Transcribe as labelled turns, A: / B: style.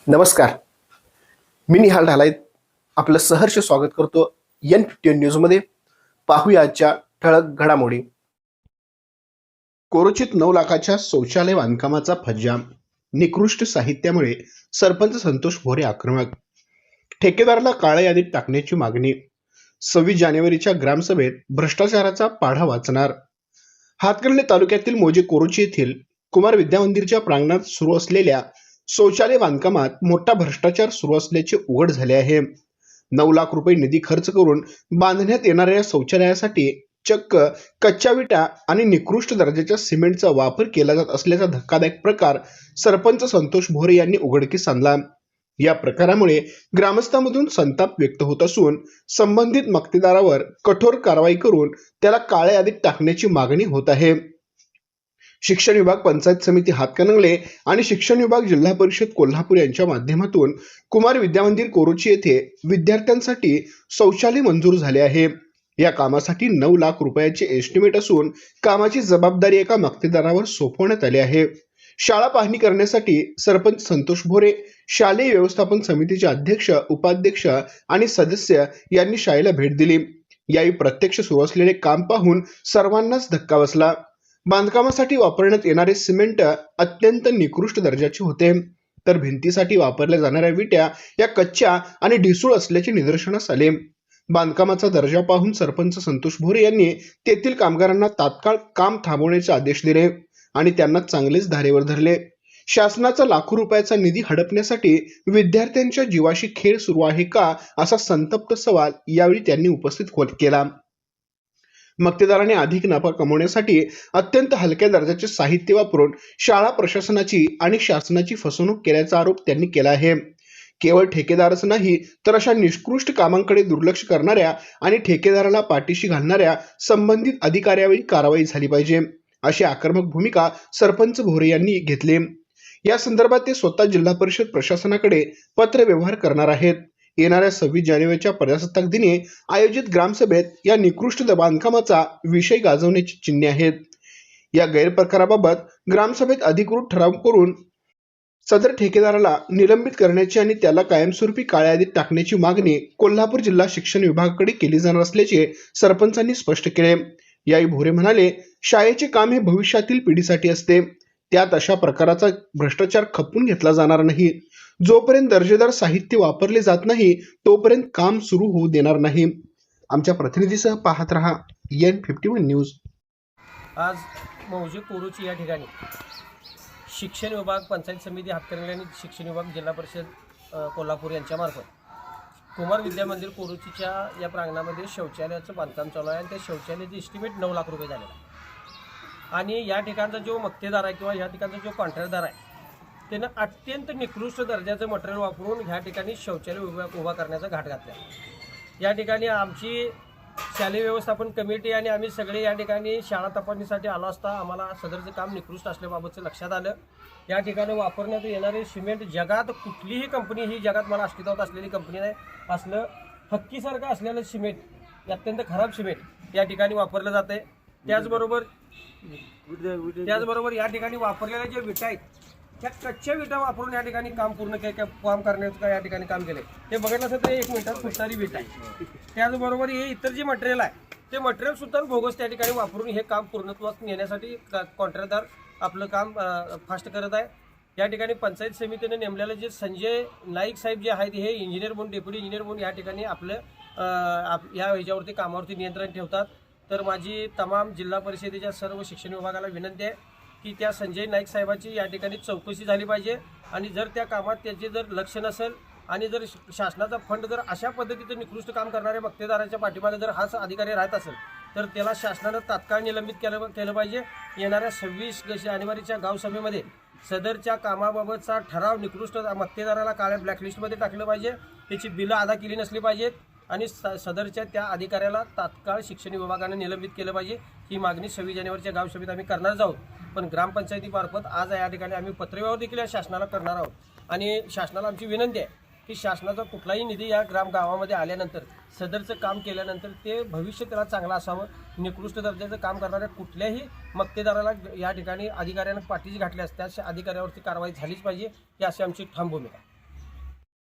A: नमस्कार, मी निहाल ढालाय आपलं सहर्ष स्वागत करतो N15 न्यूजमध्ये. पाहूया आजच्या ठळक घडामोडी. कोरोचित 9 लाखाच्या शौचालय बांधकामाचा फज्जा. निकृष्ट साहित्यामुळे सरपंच संतोष भोरे आक्रमक. ठेकेदाराला काळ्या यादीत टाकण्याची मागणी. 26 जानेवारीच्या ग्रामसभेत भ्रष्टाचाराचा पाढा वाचणार. हातकणंगले तालुक्यातील मोजे कोरोची येथील कुमार विद्यामंदिरच्या प्रांगणात सुरू असलेल्या शौचालय बांधकामात मोठा भ्रष्टाचार सुरू असल्याचे उघड झाले आहे. 9 लाख रुपये निधी खर्च करून बांधण्यात येणाऱ्या या शौचालयासाठी चक्क कच्च्या विटा आणि निकृष्ट दर्जाच्या सिमेंटचा वापर केला जात असल्याचा धक्कादायक प्रकार सरपंच संतोष भोरे यांनी उघडकीस आणला. या प्रकारामुळे ग्रामस्थांमधून संताप व्यक्त होत असून संबंधित मक्तेदारावर कठोर कारवाई करून त्याला काळ्या यादीत टाकण्याची मागणी होत आहे. शिक्षण विभाग, पंचायत समिती हातकणंगले आणि शिक्षण विभाग, जिल्हा परिषद कोल्हापूर यांच्या माध्यमातून कुमार विद्यामंदिर कोरोची येथे विद्यार्थ्यांसाठी शौचालय मंजूर झाले आहे. या कामासाठी 9 लाख रुपयाचे एस्टिमेट असून कामाची जबाबदारी एका मक्तेदारावर सोपवण्यात आली आहे. शाळा पाहणी करण्यासाठी सरपंच संतोष भोरे, शालेय व्यवस्थापन समितीचे अध्यक्ष, उपाध्यक्ष आणि सदस्य यांनी शाळेला भेट दिली. यावेळी प्रत्यक्ष सुरू असलेले काम पाहून सर्वांनाच धक्का बसला. बांधकामासाठी वापरण्यात येणारे सिमेंट अत्यंत निकृष्ट दर्जाचे होते, तर भिंतीसाठी वापरल्या जाणाऱ्या विट्या या कच्च्या आणि ढिसूळ असल्याचे निदर्शनास आले. बांधकामाचा दर्जा पाहून सरपंच संतोष भोरे यांनी तेथील कामगारांना तात्काळ काम थांबवण्याचे आदेश दिले आणि त्यांना चांगलेच धारेवर धरले. शासनाचा लाखो रुपयाचा निधी हडपण्यासाठी विद्यार्थ्यांच्या जीवाशी खेळ सुरू आहे का, असा संतप्त सवाल यावेळी त्यांनी उपस्थित केला. मक्तेदाराने अधिक नफा कमवण्यासाठी अत्यंत हलक्या दर्जाचे साहित्य वापरून शाळा प्रशासनाची आणि शासनाची फसवणूक केल्याचा आरोप त्यांनी केला आहे. केवळ ठेकेदारच नाही तर अशा निकृष्ट कामांकडे दुर्लक्ष करणाऱ्या आणि ठेकेदाराला पाठीशी घालणाऱ्या संबंधित अधिकाऱ्यावेळी कारवाई झाली पाहिजे, अशी आक्रमक भूमिका सरपंच भोरे यांनी घेतली. या संदर्भात ते स्वतः जिल्हा परिषद प्रशासनाकडे पत्र व्यवहार करणार आहेत. येणाऱ्या 26 जानेवारीच्या प्रजासत्ताक दिनी आयोजित ग्रामसभेत या निकृष्ट बांधकामाचा विषय गाजवण्याची चिन्हे आहेत. या गैरप्रकाराबाबत ग्रामसभेत अधिकृत ठराव करून सदर ठेकेदाराला निलंबित करण्याची आणि त्याला कायमस्वरूपी काळ्या यादीत टाकण्याची मागणी कोल्हापूर जिल्हा शिक्षण विभागाकडे केली जाणार असल्याचे सरपंचांनी स्पष्ट केले. यावेळी भोरे म्हणाले, शाळेचे काम हे भविष्यातील पिढीसाठी असते. त्यात अशा प्रकारचा भ्रष्टाचार खपवून घेतला जाणार नाही. जोपर्यंत दर्जेदार साहित्य वापरले जात नाही तोपर्यंत काम सुरू होऊ देणार नाही. आमच्या प्रतिनिधीसह पाहत रहा N51 न्यूज.
B: आज मौजे कोरोची या ठिकाणी शिक्षण विभाग, पंचायत समिती हातकणंगले आणि शिक्षण विभाग, जिल्हा परिषद कोल्हापूर यांच्यामार्फत कुमार विद्यामंदिर कोरोचीच्या या प्रांगणामध्ये शौचालयाचं बांधकाम चालू आहे आणि त्या शौचालयाचे एस्टिमेट 9 लाख रुपये झालेला आहे. आणि या ठिकाणचा जो मक्तेदार आहे किंवा या ठिकाणचा जो कॉन्ट्रॅक्टदार आहे त्यानं अत्यंत निकृष्ट दर्जाचं मटेरियल वापरून ह्या ठिकाणी शौचालय उभा करण्याचा घाट घातला. या ठिकाणी आमची शालेय व्यवस्थापन कमिटी आणि आम्ही सगळे या ठिकाणी शाळा तपासणीसाठी आलो असता आम्हाला सदरचं काम निकृष्ट असल्याबाबतचं लक्षात आलं. या ठिकाणी वापरण्यात येणारे सिमेंट जगात कुठलीही कंपनी, ही जगात मला अस्तित्वात असलेली कंपनी नाही, असलं हक्कीसारखं असलेलं सिमेंट, अत्यंत खराब सिमेंट या ठिकाणी वापरलं जातं आहे. त्याचबरोबर या ठिकाणी वापरलेल्या ज्या विटा आहेत त्या कच्च्या विटा वापरून या ठिकाणी काम काम करण्याचं या ठिकाणी काम केले. ते बघितलं असं तर 1 मिनिटात फुटणारी विटा आहे. त्याचबरोबर हे इतर जे मटेरियल आहे ते मटेरियल सुद्धा बोगस त्या ठिकाणी वापरून हे काम पूर्णत्वास नेण्यासाठी कॉन्ट्रॅक्टदार आपलं काम फास्ट करत आहे. या ठिकाणी पंचायत समितीने नेमलेले जे संजय नाईक साहेब जे आहेत हे इंजिनियर म्हणून, डेप्युटी इंजिनियर म्हणून या ठिकाणी आपलं या ह्याच्यावरती कामावरती नियंत्रण ठेवतात. तर माझी तमाम जिल्हा परिषदेच्या सर्व शिक्षण विभागाला विनंती आहे की त्या संजय नाईक साहेबाची या ठिकाणी चौकशी झाली पाहिजे आणि जर त्या कामात त्याचे जर लक्ष नसेल आणि जर शासनाचा फंड जर अशा पद्धतीचं निकृष्ट काम करणाऱ्या मक्तेदारांच्या पाठीमागे जर हाच अधिकारी राहत असेल तर त्याला शासनानं तात्काळ निलंबित केलं पाहिजे. येणाऱ्या 26 जानेवारीच्या गावसभेमध्ये सदरच्या कामाबाबतचा ठराव निकृष्ट मक्तेदाराला काळ्या ब्लॅकलिस्टमध्ये टाकलं पाहिजे, त्याची बिलं अदा केली नसली पाहिजेत आणि सदरच्या त्या अधिकाऱ्याला तात्काळ शिक्षण विभागाने निलंबित केलं पाहिजे. ही मागणी 26 जानेवारीच्या गावसभेत आम्ही करणार आहोत. पण ग्रामपंचायतीमार्फत आज या ठिकाणी आम्ही पत्रव्यवहार देखील या शासनाला करणार आहोत आणि शासनाला आमची विनंती आहे की शासनाचा कुठलाही निधी या गावामध्ये आल्यानंतर सदरचं काम केल्यानंतर ते भविष्य त्याला चांगलं असावं. निकृष्ट दर्जाचं काम करणाऱ्या कुठल्याही मक्तेदाराला या ठिकाणी अधिकाऱ्यांना पाठीशी घातल्यास त्या अधिकाऱ्यावरती कारवाई झालीच पाहिजे, ही अशी आमची ठाम भूमिका आहे.